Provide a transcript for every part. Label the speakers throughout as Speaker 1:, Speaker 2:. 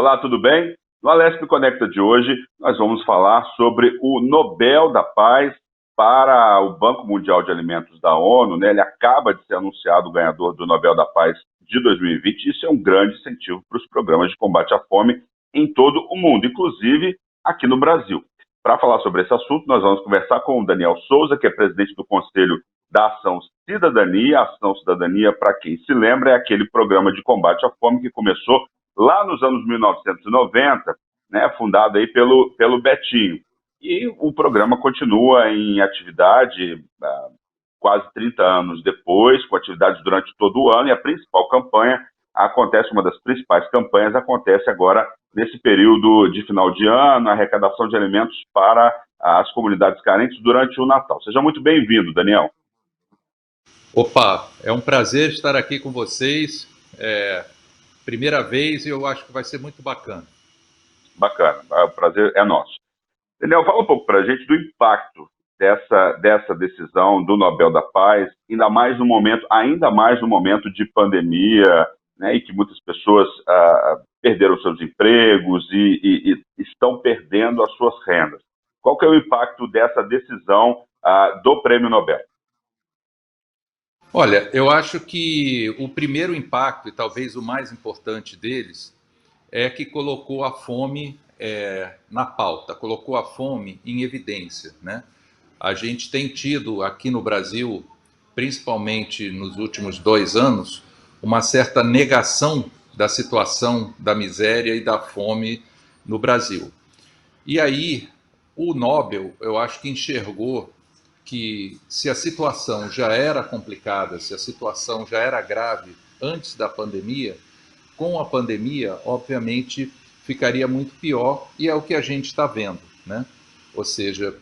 Speaker 1: Olá, tudo bem? No Alesp Conecta de hoje, nós vamos falar sobre o Nobel da Paz para o Banco Mundial de Alimentos da ONU, né? Ele acaba de ser anunciado o ganhador do Nobel da Paz de 2020. Isso é um grande incentivo para os programas de combate à fome em todo o mundo, inclusive aqui no Brasil. Para falar sobre esse assunto, nós vamos conversar com o Daniel Souza, que é presidente do Conselho da Ação Cidadania. A Ação Cidadania, para quem se lembra, é aquele programa de combate à fome que começou lá nos anos 1990, né, fundado aí pelo Betinho. E o programa continua em atividade quase 30 anos depois, com atividades durante todo o ano, e a principal campanha acontece, uma das principais campanhas acontece agora nesse período de final de ano, a arrecadação de alimentos para as comunidades carentes durante o Natal. Seja muito bem-vindo, Daniel.
Speaker 2: Opa, é um prazer estar aqui com vocês. Primeira vez e eu acho que vai ser muito bacana.
Speaker 1: Bacana, o prazer é nosso. Daniel, fala um pouco para a gente do impacto dessa decisão do Nobel da Paz, ainda mais no momento de pandemia, né, e que muitas pessoas perderam seus empregos e estão perdendo as suas rendas. Qual que é o impacto dessa decisão do Prêmio Nobel?
Speaker 2: Olha, eu acho que o primeiro impacto, e talvez o mais importante deles, é que colocou a fome na pauta, colocou a fome em evidência, né? A gente tem tido aqui no Brasil, principalmente nos últimos 2 anos, uma certa negação da situação da miséria e da fome no Brasil. E aí, o Nobel, eu acho que enxergou que se a situação já era complicada, se a situação já era grave antes da pandemia, com a pandemia, obviamente, ficaria muito pior, e é o que a gente está vendo, né? Ou seja,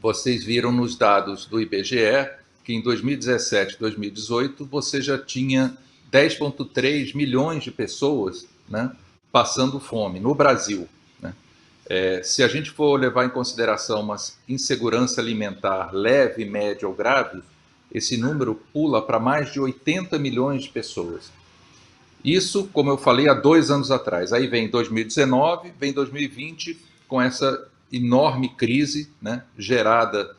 Speaker 2: vocês viram nos dados do IBGE que em 2017 e 2018 você já tinha 10,3 milhões de pessoas, né, passando fome no Brasil. Né? Se a gente for levar em consideração uma insegurança alimentar leve, média ou grave, esse número pula para mais de 80 milhões de pessoas. Isso, como eu falei, há 2 anos atrás. Aí vem 2019, vem 2020, com essa enorme crise, né, gerada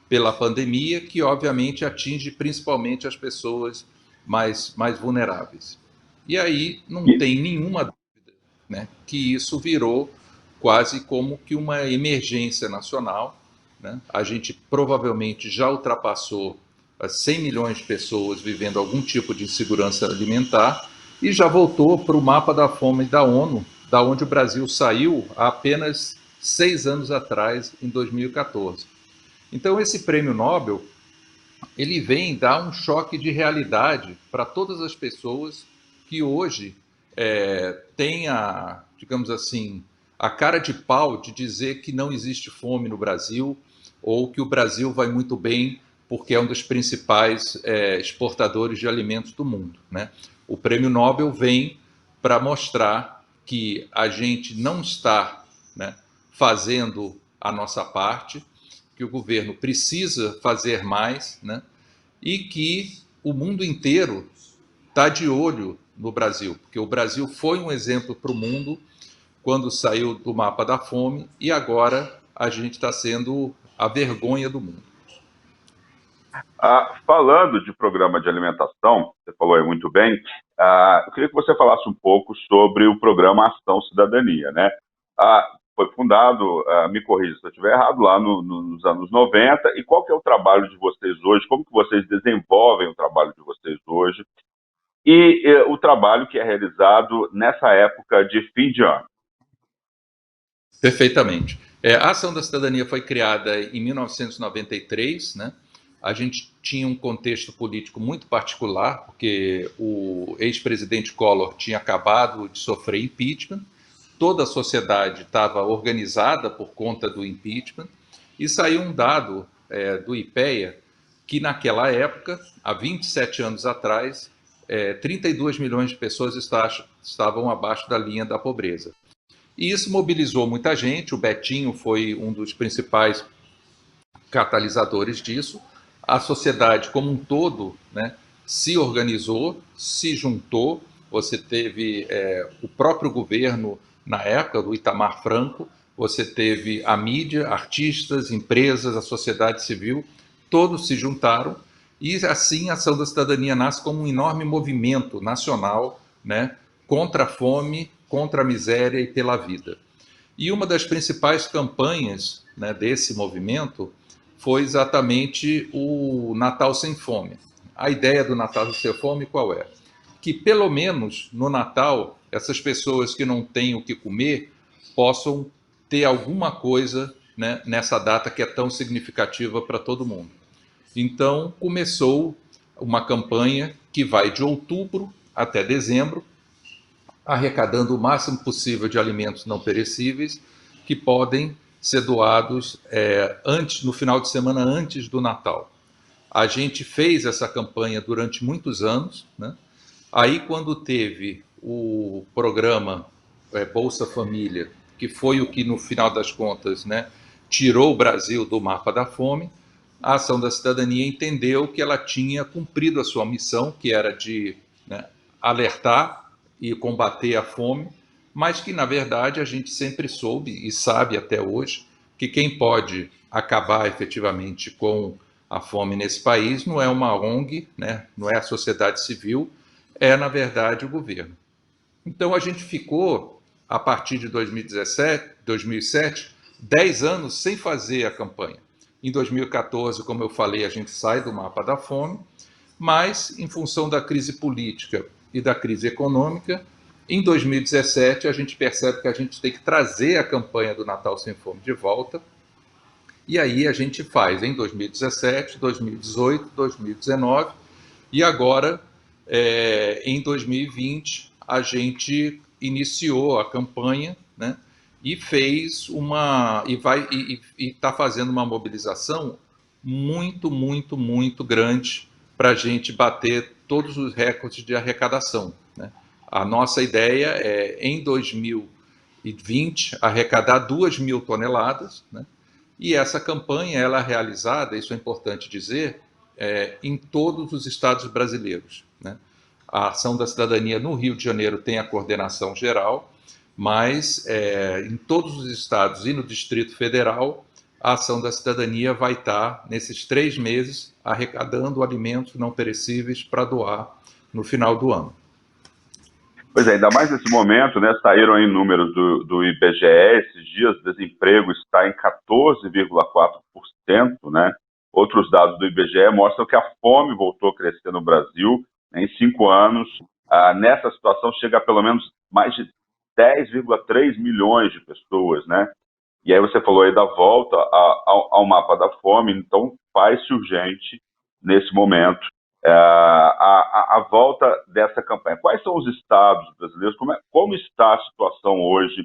Speaker 2: pela pandemia, que obviamente atinge principalmente as pessoas mais vulneráveis. E aí não tem nenhuma dúvida, né, que isso virou quase como que uma emergência nacional. Né? A gente provavelmente já ultrapassou as 100 milhões de pessoas vivendo algum tipo de insegurança alimentar, e já voltou para o mapa da fome da ONU, da onde o Brasil saiu há apenas 6 anos atrás, em 2014. Então, esse prêmio Nobel, ele vem dar um choque de realidade para todas as pessoas que hoje têm digamos assim, a cara de pau de dizer que não existe fome no Brasil, ou que o Brasil vai muito bem porque é um dos principais exportadores de alimentos do mundo, né? O Prêmio Nobel vem para mostrar que a gente não está, né, fazendo a nossa parte, que o governo precisa fazer mais, né, e que o mundo inteiro está de olho no Brasil, porque o Brasil foi um exemplo para o mundo quando saiu do mapa da fome, e agora a gente está sendo a vergonha do mundo.
Speaker 1: Falando de programa de alimentação, você falou aí muito bem, eu queria que você falasse um pouco sobre o programa Ação Cidadania, né? Foi fundado, me corrija se eu estiver errado, lá nos anos 90, e qual que é o trabalho de vocês hoje, como que vocês desenvolvem o trabalho de vocês hoje, e o trabalho que é realizado nessa época de fim de ano?
Speaker 2: Perfeitamente. A Ação da Cidadania foi criada em 1993, né? A gente tinha um contexto político muito particular, porque o ex-presidente Collor tinha acabado de sofrer impeachment, toda a sociedade estava organizada por conta do impeachment, e saiu um dado do IPEA que naquela época, há 27 anos atrás, 32 milhões de pessoas estavam abaixo da linha da pobreza. E isso mobilizou muita gente, o Betinho foi um dos principais catalisadores disso. A sociedade como um todo, né, se organizou, se juntou você teve o próprio governo, na época do Itamar Franco, você teve a mídia, artistas, empresas, a sociedade civil, todos se juntaram, e assim a Ação da Cidadania nasce como um enorme movimento nacional, né, contra a fome, contra a miséria e pela vida. E uma das principais campanhas, né, desse movimento foi exatamente o Natal Sem Fome. A ideia do Natal Sem Fome qual é? Que pelo menos no Natal, essas pessoas que não têm o que comer possam ter alguma coisa, né, nessa data que é tão significativa para todo mundo. Então começou uma campanha que vai de outubro até dezembro, arrecadando o máximo possível de alimentos não perecíveis que podem ser doados no final de semana antes do Natal. A gente fez essa campanha durante muitos anos, né? Aí quando teve o programa Bolsa Família, que foi o que no final das contas, né, tirou o Brasil do mapa da fome, a Ação da Cidadania entendeu que ela tinha cumprido a sua missão, que era de, né, alertar e combater a fome, mas que, na verdade, a gente sempre soube e sabe até hoje que quem pode acabar efetivamente com a fome nesse país não é uma ONG, né, não é a sociedade civil, é, na verdade, o governo. Então, a gente ficou, a partir de 2007, 10 anos sem fazer a campanha. Em 2014, como eu falei, a gente sai do mapa da fome, mas, em função da crise política e da crise econômica, em 2017 a gente percebe que a gente tem que trazer a campanha do Natal Sem Fome de volta, e aí a gente faz em 2017, 2018, 2019, e agora, em 2020, a gente iniciou a campanha, né, e fez e está fazendo uma mobilização muito, muito, muito grande para a gente bater todos os recordes de arrecadação, né? A nossa ideia é, em 2020, arrecadar 2.000 toneladas, né? E essa campanha ela é realizada, isso é importante dizer, em todos os estados brasileiros, né? A Ação da Cidadania no Rio de Janeiro tem a coordenação geral, mas em todos os estados e no Distrito Federal, a Ação da Cidadania vai estar, nesses 3 meses, arrecadando alimentos não perecíveis para doar no final do ano.
Speaker 1: Pois é, ainda mais nesse momento, né? Saíram aí números do IBGE, esses dias, o desemprego está em 14,4%, né? Outros dados do IBGE mostram que a fome voltou a crescer no Brasil, né, em 5 anos. Nessa situação, chega a pelo menos mais de 10,3 milhões de pessoas, né? E aí você falou aí da volta ao mapa da fome, então faz-se urgente, nesse momento, a volta dessa campanha. Quais são os estados brasileiros? Como está a situação hoje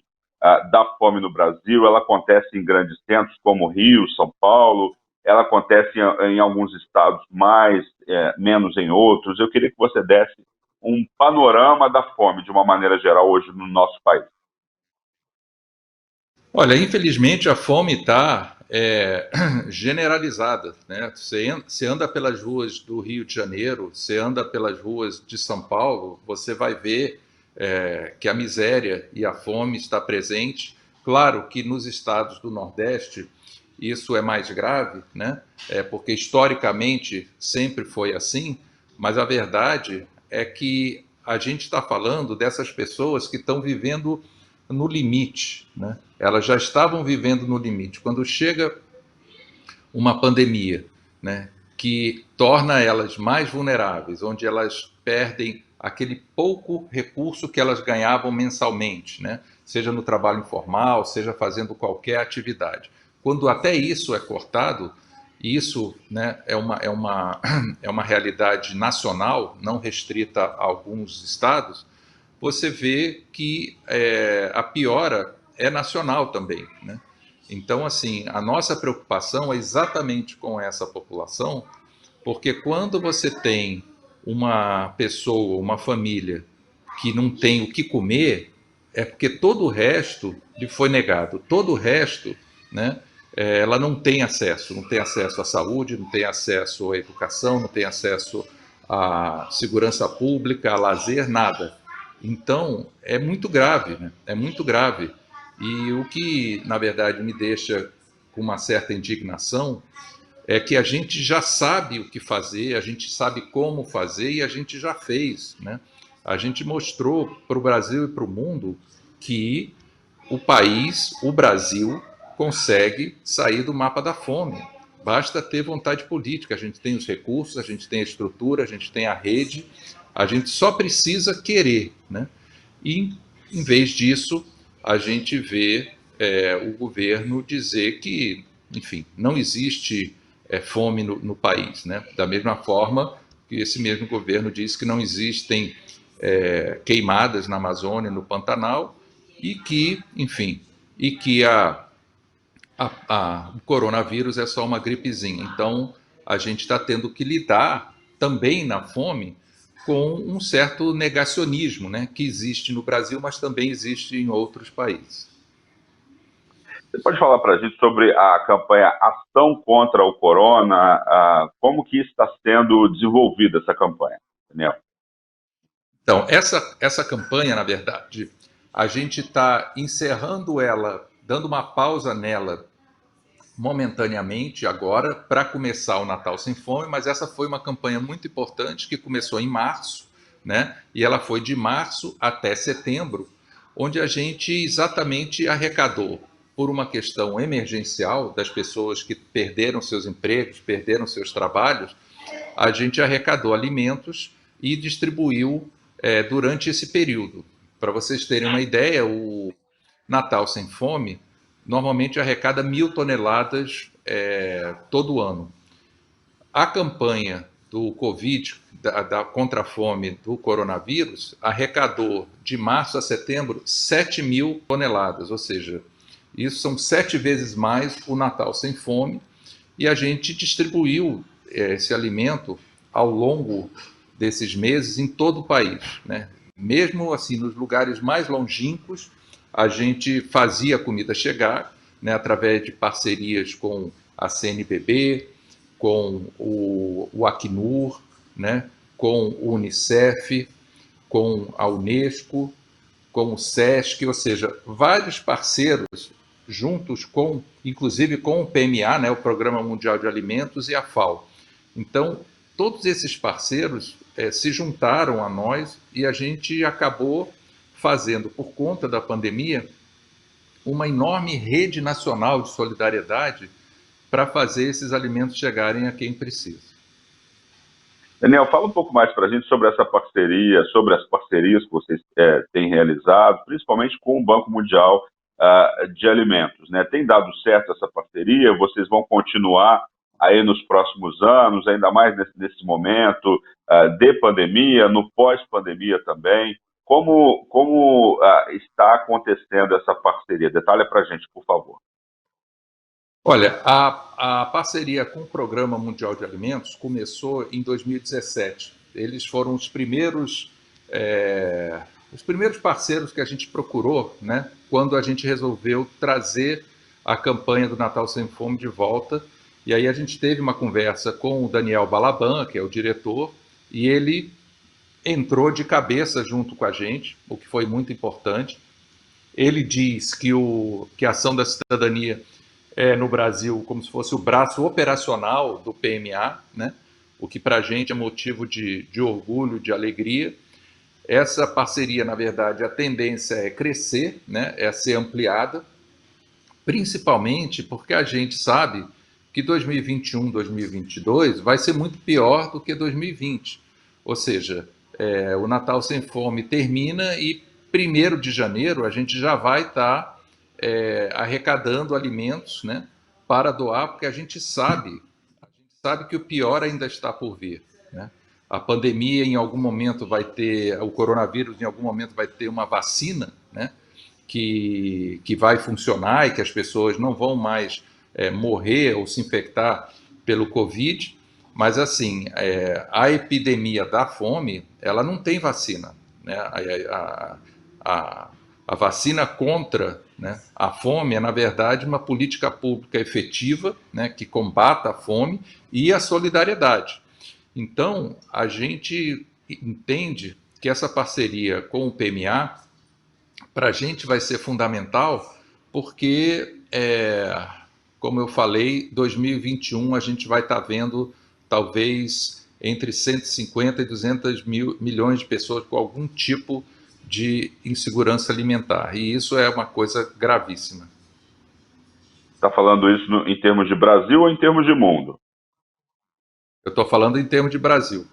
Speaker 1: da fome no Brasil? Ela acontece em grandes centros como Rio, São Paulo, ela acontece em alguns estados mais, menos em outros. Eu queria que você desse um panorama da fome, de uma maneira geral, hoje no nosso país.
Speaker 2: Olha, infelizmente a fome está generalizada, né? Você anda pelas ruas do Rio de Janeiro, você anda pelas ruas de São Paulo, você vai ver que a miséria e a fome está presente. Claro que nos estados do Nordeste isso é mais grave, né? Porque historicamente sempre foi assim, mas a verdade é que a gente está falando dessas pessoas que estão vivendo no limite, né? Elas já estavam vivendo no limite. Quando chega uma pandemia, né, que torna elas mais vulneráveis, onde elas perdem aquele pouco recurso que elas ganhavam mensalmente, né, seja no trabalho informal, seja fazendo qualquer atividade. Quando até isso é cortado, isso, né, é uma realidade nacional, não restrita a alguns estados, você vê que a piora é nacional também, né? Então, assim, a nossa preocupação é exatamente com essa população, porque quando você tem uma pessoa, uma família que não tem o que comer, é porque todo o resto lhe foi negado. Todo o resto, né, ela não tem acesso à saúde, não tem acesso à educação, não tem acesso à segurança pública, a lazer, nada. Então, é muito grave, né? É muito grave. E o que, na verdade, me deixa com uma certa indignação é que a gente já sabe o que fazer, a gente sabe como fazer e a gente já fez, né? A gente mostrou para o Brasil e para o mundo que o país, o Brasil, consegue sair do mapa da fome. Basta ter vontade política. A gente tem os recursos, a gente tem a estrutura, a gente tem a rede, a gente só precisa querer, né? E, em vez disso, a gente vê o governo dizer que, enfim, não existe fome no país, né? Da mesma forma que esse mesmo governo diz que não existem queimadas na Amazônia, no Pantanal, e que, enfim, e que o coronavírus é só uma gripezinha. Então, a gente está tendo que lidar também na fome com um certo negacionismo, né, que existe no Brasil, mas também existe em outros países.
Speaker 1: Você pode falar para a gente sobre a campanha Ação contra o Corona, como que está sendo desenvolvida essa campanha, Daniel?
Speaker 2: Então, essa campanha, na verdade, a gente está encerrando ela, dando uma pausa nela momentaneamente agora para começar o Natal Sem Fome, mas essa foi uma campanha muito importante que começou em março, né? E ela foi de março até setembro, onde a gente exatamente arrecadou por uma questão emergencial das pessoas que perderam seus empregos, perderam seus trabalhos, a gente arrecadou alimentos e distribuiu durante esse período. Para vocês terem uma ideia, o Natal Sem Fome normalmente arrecada 1.000 toneladas todo ano. A campanha do Covid, contra a fome do coronavírus, arrecadou de março a setembro 7.000 toneladas, ou seja, isso são 7 vezes mais o Natal Sem Fome, e a gente distribuiu esse alimento ao longo desses meses em todo o país, né? Mesmo assim, nos lugares mais longínquos, a gente fazia a comida chegar, né, através de parcerias com a CNBB, com o Acnur, né, com o Unicef, com a Unesco, com o SESC, ou seja, vários parceiros juntos com, inclusive com o PMA, né, o Programa Mundial de Alimentos, e a FAO. Então, todos esses parceiros se juntaram a nós e a gente acabou fazendo, por conta da pandemia, uma enorme rede nacional de solidariedade para fazer esses alimentos chegarem a quem precisa.
Speaker 1: Daniel, fala um pouco mais para a gente sobre essa parceria, sobre as parcerias que vocês têm realizado, principalmente com o Banco Mundial de Alimentos, né? Tem dado certo essa parceria? Vocês vão continuar aí nos próximos anos, ainda mais nesse momento de pandemia, no pós-pandemia também? Como está acontecendo essa parceria? Detalhe para a gente, por favor.
Speaker 2: Olha, a parceria com o Programa Mundial de Alimentos começou em 2017. Eles foram os primeiros parceiros que a gente procurou, né, quando a gente resolveu trazer a campanha do Natal Sem Fome de volta. E aí a gente teve uma conversa com o Daniel Balaban, que é o diretor, e ele entrou de cabeça junto com a gente, o que foi muito importante. Ele diz que a Ação da Cidadania no Brasil como se fosse o braço operacional do PMA, né? O que para a gente é motivo de orgulho, de alegria. Essa parceria, na verdade, a tendência é crescer, né? É ser ampliada, principalmente porque a gente sabe que 2021, 2022 vai ser muito pior do que 2020. Ou seja, o Natal Sem Fome termina e 1º de janeiro a gente já vai estar arrecadando alimentos, né, para doar, porque a gente sabe que o pior ainda está por vir, né? A pandemia em algum momento vai ter, o coronavírus em algum momento vai ter uma vacina, né, que vai funcionar e que as pessoas não vão mais morrer ou se infectar pelo Covid, mas assim, a epidemia da fome, ela não tem vacina, né? A vacina contra, né, a fome é, na verdade, uma política pública efetiva, né, que combata a fome e a solidariedade. Então, a gente entende que essa parceria com o PMA, para a gente vai ser fundamental, porque, como eu falei, 2021 a gente vai estar vendo talvez entre 150 e 200 milhões de pessoas com algum tipo de insegurança alimentar. E isso é uma coisa gravíssima.
Speaker 1: Está falando isso em termos de Brasil ou em termos de mundo?
Speaker 2: Eu estou falando em termos de Brasil.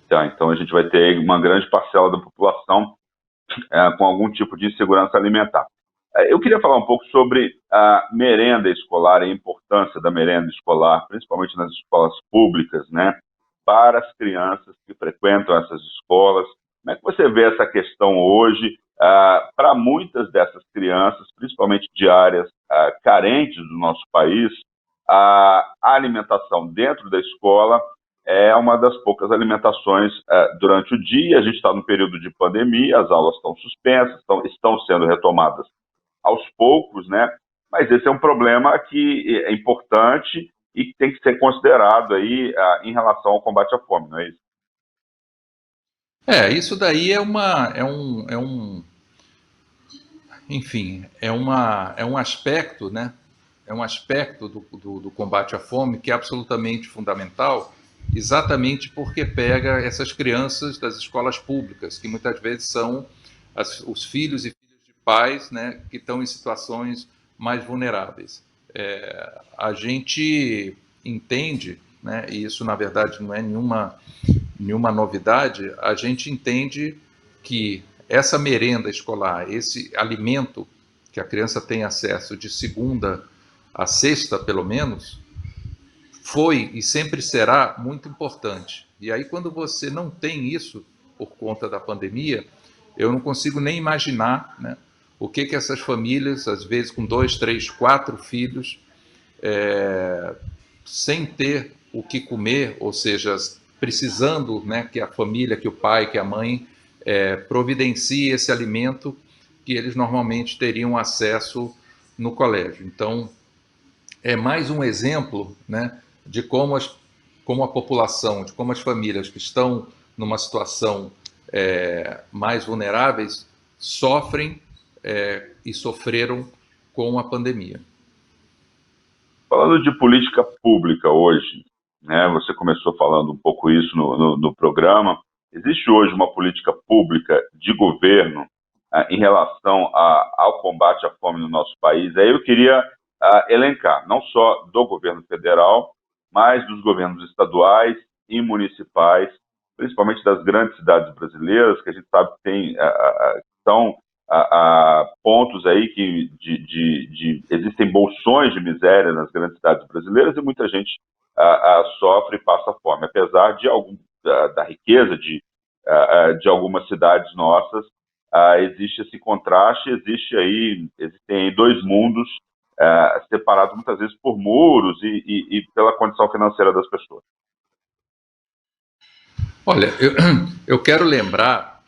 Speaker 1: Tá, então a gente vai ter uma grande parcela da população com algum tipo de insegurança alimentar. Eu queria falar um pouco sobre a merenda escolar e a importância da merenda escolar, principalmente nas escolas públicas, né, para as crianças que frequentam essas escolas. Como é que você vê essa questão hoje para muitas dessas crianças, principalmente de áreas carentes do nosso país, a alimentação dentro da escola é uma das poucas alimentações durante o dia. A gente está no período de pandemia, as aulas estão suspensas, estão sendo retomadas aos poucos, né? Mas esse é um problema que é importante e que tem que ser considerado aí em relação ao combate à fome, não é isso?
Speaker 2: Isso daí enfim, é um aspecto, né? É um aspecto do combate à fome que é absolutamente fundamental, exatamente porque pega essas crianças das escolas públicas, que muitas vezes são os filhos e filhas de pais, né, que estão em situações mais vulneráveis. A gente entende, né, e isso na verdade não é nenhuma novidade, a gente entende que essa merenda escolar, esse alimento que a criança tem acesso de segunda a sexta, pelo menos, foi e sempre será muito importante. E aí, quando você não tem isso por conta da pandemia, eu não consigo nem imaginar, né, o que essas famílias, às vezes com 2, 3, 4 filhos, sem ter o que comer, ou seja, precisando, né, que a família, que o pai, que a mãe providencie esse alimento que eles normalmente teriam acesso no colégio. Então, é mais um exemplo, né, de como a população, de como as famílias que estão numa situação mais vulneráveis sofrem e sofreram com a pandemia.
Speaker 1: Falando de política pública hoje, né, você começou falando um pouco isso no programa. Existe hoje uma política pública de governo em relação ao combate à fome no nosso país? Aí eu queria elencar, não só do governo federal, mas dos governos estaduais e municipais, principalmente das grandes cidades brasileiras, que a gente sabe que são pontos aí que existem bolsões de miséria nas grandes cidades brasileiras e muita gente sofre e passa fome, apesar de da riqueza de algumas cidades nossas. Existe esse contraste, existem aí dois mundos separados muitas vezes por muros e pela condição financeira das pessoas.
Speaker 2: Olha, eu quero lembrar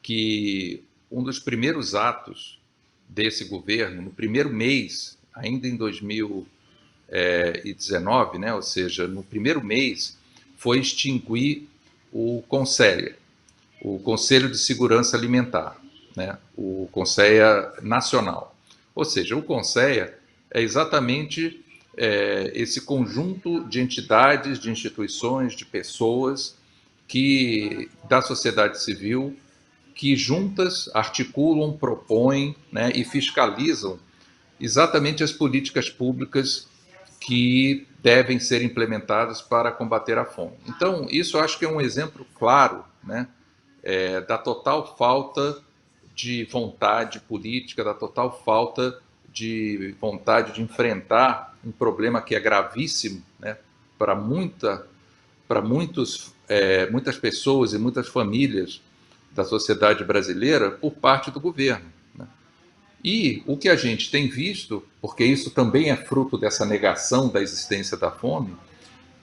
Speaker 2: que um dos primeiros atos desse governo, no primeiro mês, ainda em 2019, né, ou seja, no primeiro mês, foi extinguir o CONSEA, o Conselho de Segurança Alimentar, né, o CONSEA Nacional. Ou seja, o CONSEA é exatamente esse conjunto de entidades, de instituições, de pessoas da sociedade civil que juntas articulam, propõem, né, e fiscalizam exatamente as políticas públicas que devem ser implementadas para combater a fome. Então, isso eu acho que é um exemplo claro, né, da total falta de vontade política, da total falta de vontade de enfrentar um problema que é gravíssimo, né, para muitas pessoas e muitas famílias da sociedade brasileira por parte do governo, né? E o que a gente tem visto, porque isso também é fruto dessa negação da existência da fome,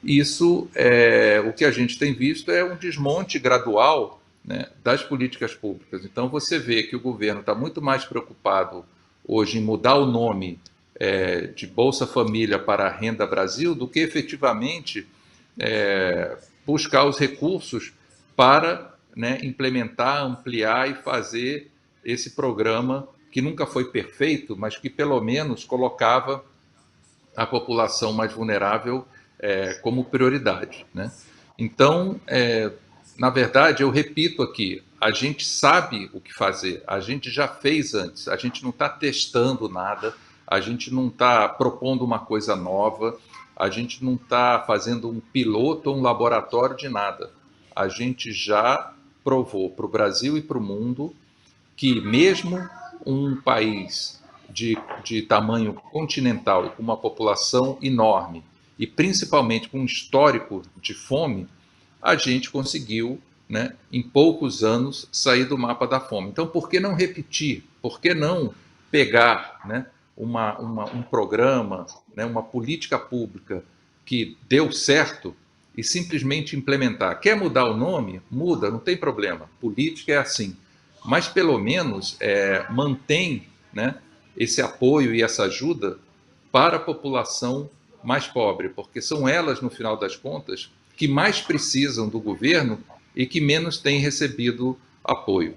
Speaker 2: o que a gente tem visto é um desmonte gradual, né, das políticas públicas. Então você vê que o governo está muito mais preocupado hoje em mudar o nome de Bolsa Família para Renda Brasil do que efetivamente buscar os recursos para né, implementar, ampliar e fazer esse programa que nunca foi perfeito, mas que pelo menos colocava a população mais vulnerável como prioridade, né? Então, na verdade, eu repito aqui, a gente sabe o que fazer, a gente já fez antes, a gente não está testando nada, a gente não está propondo uma coisa nova, a gente não está fazendo um piloto ou um laboratório de nada. A gente já provou para o Brasil e para o mundo que mesmo um país de tamanho continental e com uma população enorme, e principalmente com um histórico de fome, a gente conseguiu, né, em poucos anos, sair do mapa da fome. Então, por que não repetir? Por que não pegar, né, um programa, né, uma política pública que deu certo e simplesmente implementar? Quer mudar o nome? Muda, não tem problema. Política é assim. Mas, pelo menos, mantém, né, esse apoio e essa ajuda para a população mais pobre, porque são elas, no final das contas, que mais precisam do governo e que menos têm recebido apoio.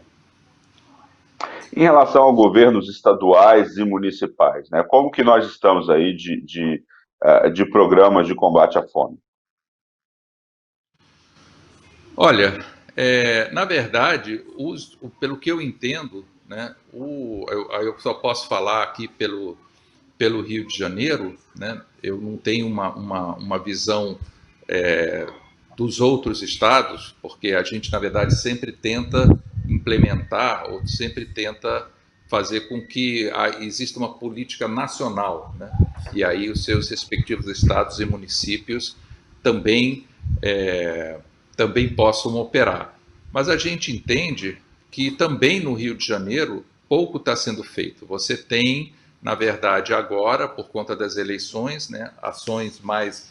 Speaker 1: Em relação a governos estaduais e municipais, né, como que nós estamos aí de programas de combate à fome?
Speaker 2: Olha, na verdade, pelo que eu entendo, né, eu só posso falar aqui pelo Rio de Janeiro, né, eu não tenho uma visão dos outros estados, porque a gente, na verdade, sempre tenta implementar ou sempre tenta fazer com que exista uma política nacional, né? E aí os seus respectivos estados e municípios também, também possam operar. Mas a gente entende que também no Rio de Janeiro pouco está sendo feito. Você tem, na verdade, agora, por conta das eleições, né, ações mais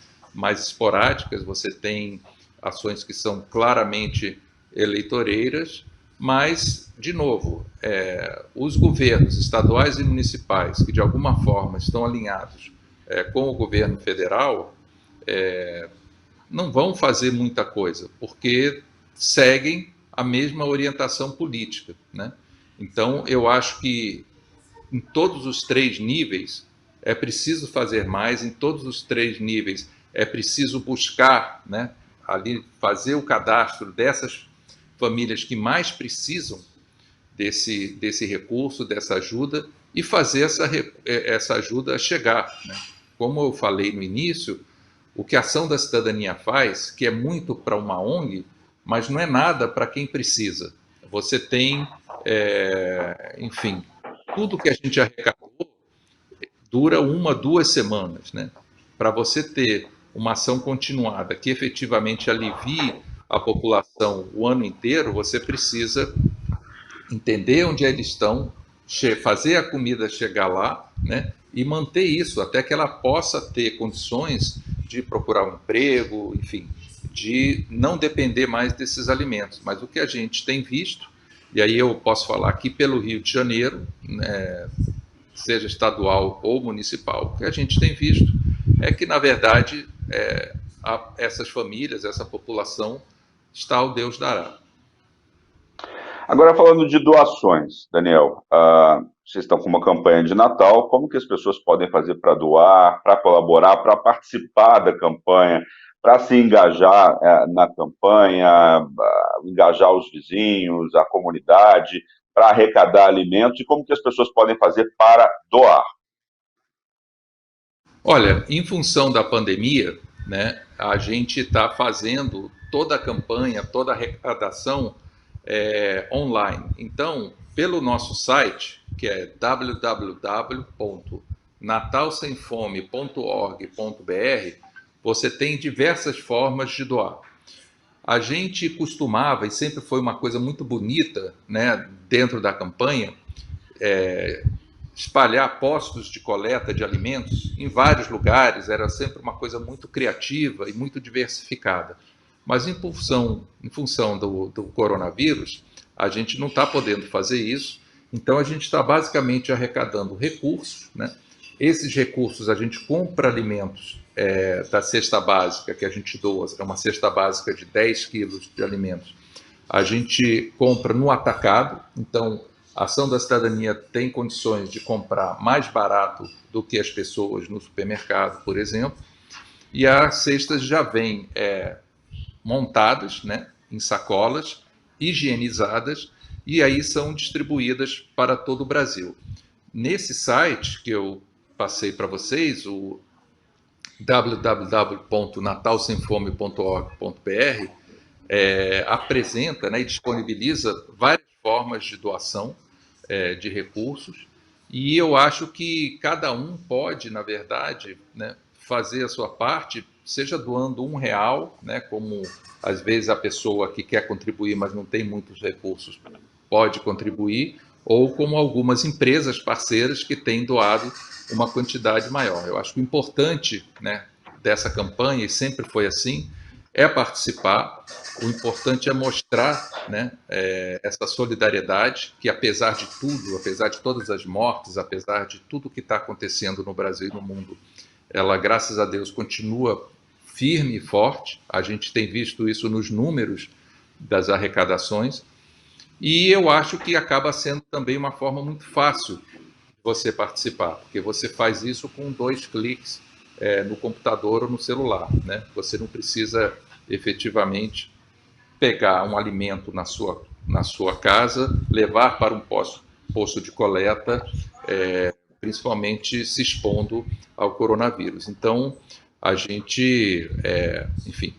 Speaker 2: esporádicas, você tem ações que são claramente eleitoreiras, mas, de novo, os governos estaduais e municipais que de alguma forma estão alinhados com o governo federal não vão fazer muita coisa, porque seguem a mesma orientação política, né? Então, eu acho que em todos os três níveis é preciso fazer mais, em todos os três níveis é preciso buscar, né, ali fazer o cadastro dessas famílias que mais precisam desse recurso, dessa ajuda, e fazer essa ajuda chegar, né? Como eu falei no início, o que a Ação da Cidadania faz, que é muito para uma ONG, mas não é nada para quem precisa. Você tem, enfim, tudo que a gente arrecadou dura 1, 2 semanas, né? Para você ter uma ação continuada que efetivamente alivie a população o ano inteiro, você precisa entender onde eles estão, fazer a comida chegar lá, né? E manter isso até que ela possa ter condições de procurar um emprego, enfim, de não depender mais desses alimentos. Mas o que a gente tem visto, e aí eu posso falar aqui pelo Rio de Janeiro, né, seja estadual ou municipal, o que a gente tem visto é que, na verdade, essas famílias, essa população, está ao Deus dará.
Speaker 1: Agora, falando de doações, Daniel, vocês estão com uma campanha de Natal, como que as pessoas podem fazer para doar, para colaborar, para participar da campanha, para se engajar na campanha, engajar os vizinhos, a comunidade, para arrecadar alimentos, e como que as pessoas podem fazer para doar?
Speaker 2: Olha, em função da pandemia, né, a gente está fazendo toda a campanha, toda a arrecadação online. Então, pelo nosso site, que é www.natalsemfome.org.br, você tem diversas formas de doar. A gente costumava, e sempre foi uma coisa muito bonita, né, dentro da campanha, espalhar postos de coleta de alimentos em vários lugares, era sempre uma coisa muito criativa e muito diversificada. Mas em função do coronavírus, a gente não está podendo fazer isso, então a gente está basicamente arrecadando recursos, né? Esses recursos a gente compra alimentos da cesta básica que a gente doa, é uma cesta básica de 10 quilos de alimentos. A gente compra no atacado, então a Ação da Cidadania tem condições de comprar mais barato do que as pessoas no supermercado, por exemplo, e as cestas já vêm montadas, né, em sacolas, higienizadas, e aí são distribuídas para todo o Brasil. Nesse site que eu passei para vocês, o www.natalsemfome.org.br, apresenta, né, e disponibiliza várias formas de doação de recursos, e eu acho que cada um pode, na verdade, né, fazer a sua parte, seja doando R$ 1, né, como às vezes a pessoa que quer contribuir, mas não tem muitos recursos, pode contribuir, ou como algumas empresas parceiras que têm doado uma quantidade maior. Eu acho que o importante, né, dessa campanha, e sempre foi assim, é participar. O importante é mostrar, né, essa solidariedade, que apesar de tudo, apesar de todas as mortes, apesar de tudo que está acontecendo no Brasil e no mundo, ela, graças a Deus, continua firme e forte. A gente tem visto isso nos números das arrecadações, e eu acho que acaba sendo também uma forma muito fácil de você participar, porque você faz isso com 2 cliques no computador ou no celular, né? Você não precisa efetivamente pegar um alimento na sua casa, levar para um posto de coleta, principalmente se expondo ao coronavírus. Então, a gente, enfim,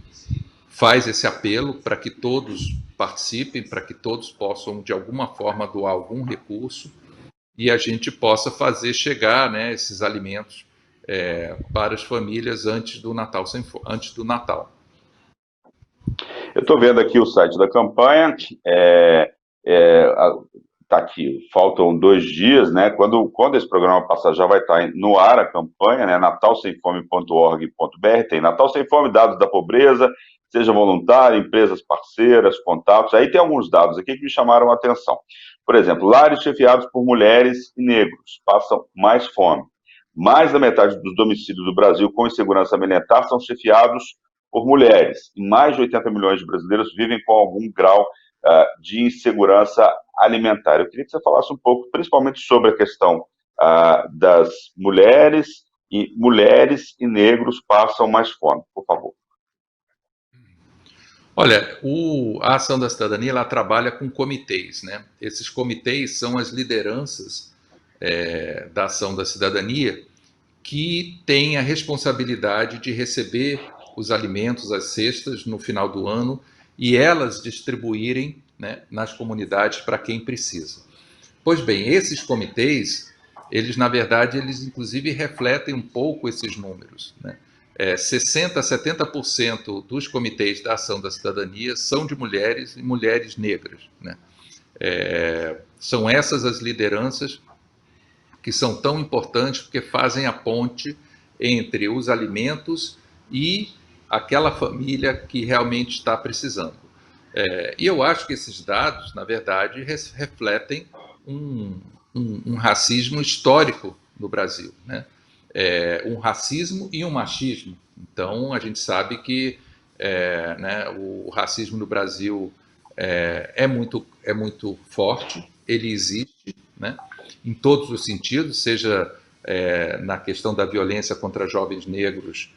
Speaker 2: faz esse apelo para que todos participem, para que todos possam, de alguma forma, doar algum recurso e a gente possa fazer chegar, né, esses alimentos para as famílias antes do Natal. Antes do Natal.
Speaker 1: Eu estou vendo aqui o site da campanha, está aqui, faltam 2 dias, né? Quando esse programa passar, já vai estar no ar a campanha, né? natalsemfome.org.br, tem Natal Sem Fome, dados da pobreza, seja voluntário, empresas parceiras, contatos. Aí tem alguns dados aqui que me chamaram a atenção. Por exemplo, lares chefiados por mulheres e negros passam mais fome. Mais da metade dos domicílios do Brasil com insegurança alimentar são chefiados por mulheres. E mais de 80 milhões de brasileiros vivem com algum grau de insegurança alimentar. Eu queria que você falasse um pouco, principalmente sobre a questão das mulheres e negros passam mais fome, por favor.
Speaker 2: Olha, a Ação da Cidadania, ela trabalha com comitês, né? Esses comitês são as lideranças da Ação da Cidadania que têm a responsabilidade de receber os alimentos, as cestas, no final do ano, e elas distribuírem, né, nas comunidades para quem precisa. Pois bem, esses comitês, eles, na verdade, eles inclusive refletem um pouco esses números, né? 60% a 70% dos comitês da Ação da Cidadania são de mulheres e mulheres negras, né? São essas as lideranças que são tão importantes porque fazem a ponte entre os alimentos e aquela família que realmente está precisando. E eu acho que esses dados, na verdade, refletem um racismo histórico no Brasil, né? Um racismo e um machismo. Então, a gente sabe que né, o racismo no Brasil é muito forte, ele existe, né, em todos os sentidos, seja na questão da violência contra jovens negros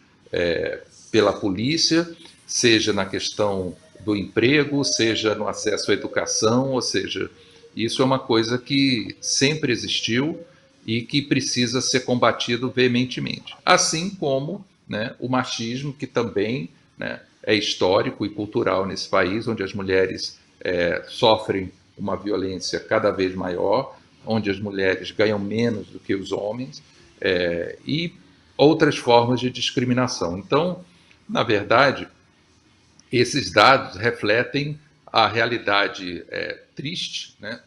Speaker 2: pela polícia, seja na questão do emprego, seja no acesso à educação, ou seja, isso é uma coisa que sempre existiu e que precisa ser combatido veementemente. Assim como, né, o machismo, que também, né, é histórico e cultural nesse país, onde as mulheres sofrem uma violência cada vez maior, onde as mulheres ganham menos do que os homens, e outras formas de discriminação. Então, na verdade, esses dados refletem a realidade triste, né,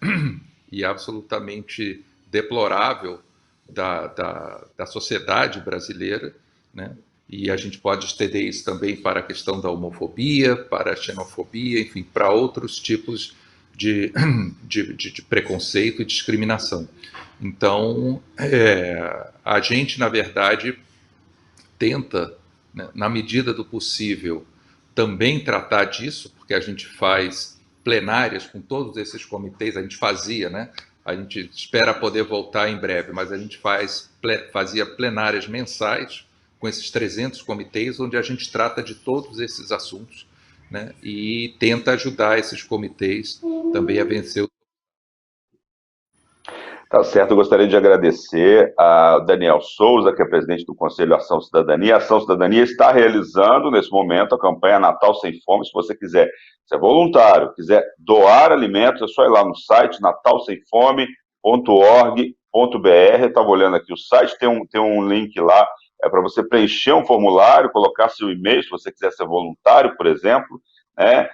Speaker 2: e absolutamente deplorável da sociedade brasileira, né? E a gente pode estender isso também para a questão da homofobia, para a xenofobia, enfim, para outros tipos de preconceito e discriminação. Então, a gente, na verdade, tenta, né, na medida do possível, também tratar disso, porque a gente faz plenárias com todos esses comitês, a gente fazia, né? A gente espera poder voltar em breve, mas a gente fazia plenárias mensais com esses 300 comitês, onde a gente trata de todos esses assuntos, né? E tenta ajudar esses comitês também a vencer.
Speaker 1: Tá certo, eu gostaria de agradecer a Daniel Souza, que é presidente do Conselho Ação Cidadania. A Ação Cidadania está realizando, nesse momento, a campanha Natal Sem Fome. Se você quiser ser voluntário, quiser doar alimentos, é só ir lá no site natalsemfome.org.br. Estava olhando aqui o site, tem um link lá, para você preencher um formulário, colocar seu e-mail, se você quiser ser voluntário, por exemplo, né?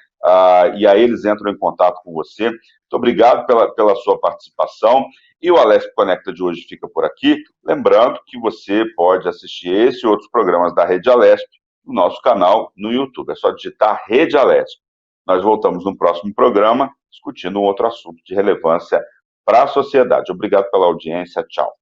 Speaker 1: E aí eles entram em contato com você. Muito obrigado pela sua participação. E o Alesp Conecta de hoje fica por aqui. Lembrando que você pode assistir esse e outros programas da Rede Alesp no nosso canal no YouTube. É só digitar Rede Alesp. Nós voltamos no próximo programa discutindo um outro assunto de relevância para a sociedade. Obrigado pela audiência. Tchau.